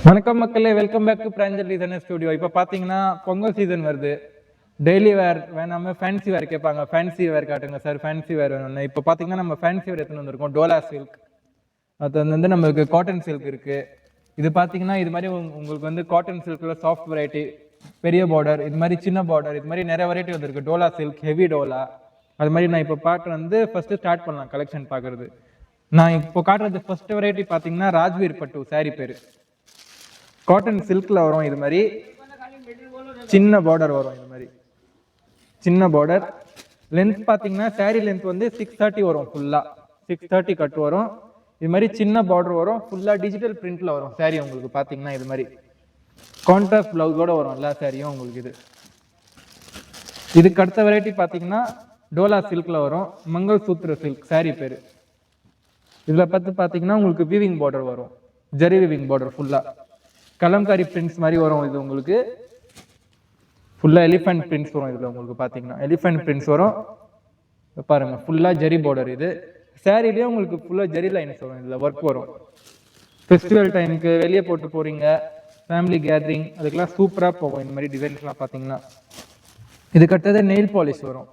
வணக்கம் மக்களே, welcome back to Pranjal designer studio. இப்போ பார்த்தீங்கன்னா பொங்கல் சீசன் வருது. டெய்லி வேர் வேணாமல் ஃபேன்சி வேர் கேட்பாங்க. ஃபேன்சி வேர் காட்டுங்க சார், ஃபேன்சி வேர் வேணும்னு. இப்போ பார்த்தீங்கன்னா நம்ம ஃபேன்சி வேர் எடுத்துன்னு வந்திருக்கோம். டோலா சில்க், அது வந்து நம்மளுக்கு காட்டன் சில்க் இருக்குது. இது பார்த்தீங்கன்னா இது மாதிரி உங்களுக்கு வந்து காட்டன் சில்கில் சாஃப்ட் வெரைட்டி, பெரிய பார்டர், இது மாதிரி சின்ன பார்டர், இது மாதிரி நிறைய வெரைட்டி வந்துருக்கு. டோலா சில்க், ஹெவி டோலா, அது மாதிரி நான் இப்போ பார்க்குறது வந்து ஃபஸ்ட்டு ஸ்டார்ட் பண்ணலாம் கலெக்ஷன் பார்க்குறது. நான் இப்போ காட்டுறது ஃபர்ஸ்ட் வெரைட்டி பார்த்தீங்கன்னா ராஜ்வீர் பட்டு சாரி பேர். காட்டன் சில்க்ல வரும். இது மாதிரி சின்ன பார்டர் வரும். இது மாதிரி சின்ன பார்டர். லென்த் பார்த்தீங்கன்னா சாரி லென்த் வந்து 630 வரும். ஃபுல்லாக 630 கட் வரும். இது மாதிரி சின்ன பார்டர் வரும். ஃபுல்லாக டிஜிட்டல் பிரிண்ட்ல வரும் சாரி. உங்களுக்கு பார்த்தீங்கன்னா இது மாதிரி கான்ட்ராஸ்ட் பிளவுஸோட வரும் எல்லா சாரியும் உங்களுக்கு. இதுக்கு அடுத்த வெரைட்டி பார்த்தீங்கன்னா டோலா சில்க்ல வரும். மங்கள் சூத்ர சில்க் சாரி பேர். இதில் பார்த்தீங்கன்னா உங்களுக்கு வீவிங் பார்டர் வரும். ஜரி வீவிங் பார்டர் ஃபுல்லாக கலம்காரி பிரிண்ட்ஸ் மாதிரி வரும். இது உங்களுக்கு ஃபுல்லாக எலிஃபென்ட் பிரிண்ட்ஸ் வரும். இதில் உங்களுக்கு பார்த்தீங்கன்னா எலிஃபென்ட் பிரிண்ட்ஸ் வரும். பாருங்க, ஃபுல்லாக ஜரி பார்டர். இது சாரிலேயே உங்களுக்கு ஃபுல்லாக ஜரி லைன்ஸ் வரும். இதில் ஒர்க் வரும். ஃபெஸ்டிவல் டைமுக்கு வெளியே போட்டு போறீங்க, ஃபேமிலி கேதரிங், அதுக்கெல்லாம் சூப்பராக போகும் இந்த மாதிரி டிசைன்ஸ்லாம் பார்த்தீங்கன்னா. இதுக்கு அடுத்தது நெயில் பாலிஷ் வரும்.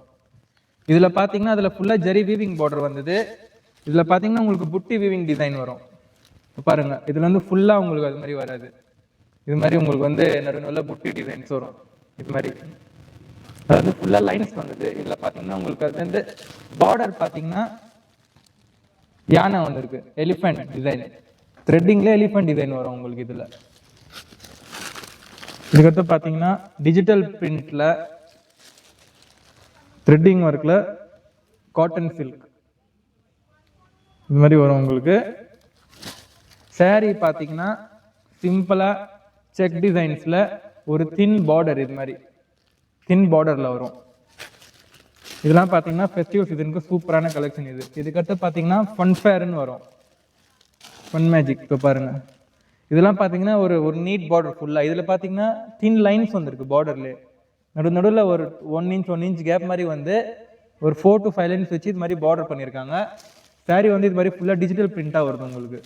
இதில் பார்த்தீங்கன்னா அதில் ஃபுல்லாக ஜரி வீவிங் பார்டர் வந்தது. இதில் பார்த்தீங்கன்னா உங்களுக்கு புட்டி வீவிங் டிசைன் வரும். பாருங்க, இதுல வந்து ஃபுல்லாக உங்களுக்கு அது மாதிரி வராது. இது மாதிரி உங்களுக்கு வந்து நல்ல புட்டி டிசைன்ஸ் வரும். இது மாதிரி அதாவது ஃபுல்லாக லைன்ஸ் வந்தது. இதில் பார்த்தீங்கன்னா உங்களுக்கு அது வந்து பார்டர் பார்த்தீங்கன்னா யானை வந்துருக்கு, எலிஃபென்ட் டிசைன், த்ரெட்டிங்ல எலிஃபென்ட் டிசைன் வரும் உங்களுக்கு. இதில் இதுக்கடுத்து பார்த்தீங்கன்னா டிஜிட்டல் பிரிண்ட்ல த்ரெட்டிங் ஒர்க்ல காட்டன் சில்க் இது மாதிரி வரும் உங்களுக்கு. சாரி பார்த்தீங்கன்னா சிம்பிளா செக் டிசைன்ஸ்ல ஒரு தின் பார்டர், இது மாதிரி தின் பார்டர்ல வரும். இதெல்லாம் பார்த்தீங்கன்னா ஃபெஸ்டிவல் சீசனுக்கு சூப்பரான கலெக்ஷன். இதுக்கடுத்து பார்த்தீங்கன்னா ஃபன் ஃபேர்னு வரும். Fun magic. இப்போ பாருங்க, இதெல்லாம் பார்த்தீங்கன்னா ஒரு நீட் பார்டர் ஃபுல்லாக. இதில் பார்த்தீங்கன்னா தின் லைன்ஸ் வந்திருக்கு பார்டர்ல. நடுவில் ஒரு 1 இன்ச் கேப் மாதிரி வந்து ஒரு 4 to 5 லைன்ஸ் வச்சு இது மாதிரி பார்டர் பண்ணியிருக்காங்க. சாரி வந்து இது மாதிரி ஃபுல்லாக டிஜிட்டல் பிரிண்டாக வருது உங்களுக்கு.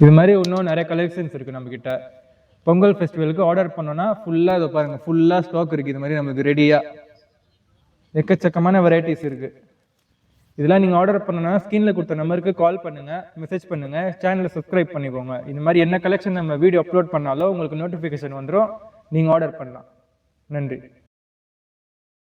இது மாதிரி இன்னும் நிறைய கலெக்ஷன்ஸ் இருக்குது நம்மக்கிட்ட. பொங்கல் ஃபெஸ்டிவலுக்கு ஆர்டர் பண்ணோன்னா ஃபுல்லாக இதை பாருங்கள், ஃபுல்லாக ஸ்டாக் இருக்குது. இது மாதிரி நமக்கு ரெடியாக எக்கச்சக்கமான வெரைட்டிஸ் இருக்குது. இதெல்லாம் நீங்கள் ஆர்டர் பண்ணணும்னா ஸ்க்ரீனில் கொடுத்த நம்பருக்கு கால் பண்ணுங்கள், மெசேஜ் பண்ணுங்கள், சேனலை சப்ஸ்கிரைப் பண்ணிக்கோங்க. இந்த மாதிரி என்ன கலெக்ஷன் நம்ம வீடியோ அப்லோட் பண்ணாலும் உங்களுக்கு நோட்டிஃபிகேஷன் வந்துடும், நீங்கள் ஆர்டர் பண்ணலாம். நன்றி.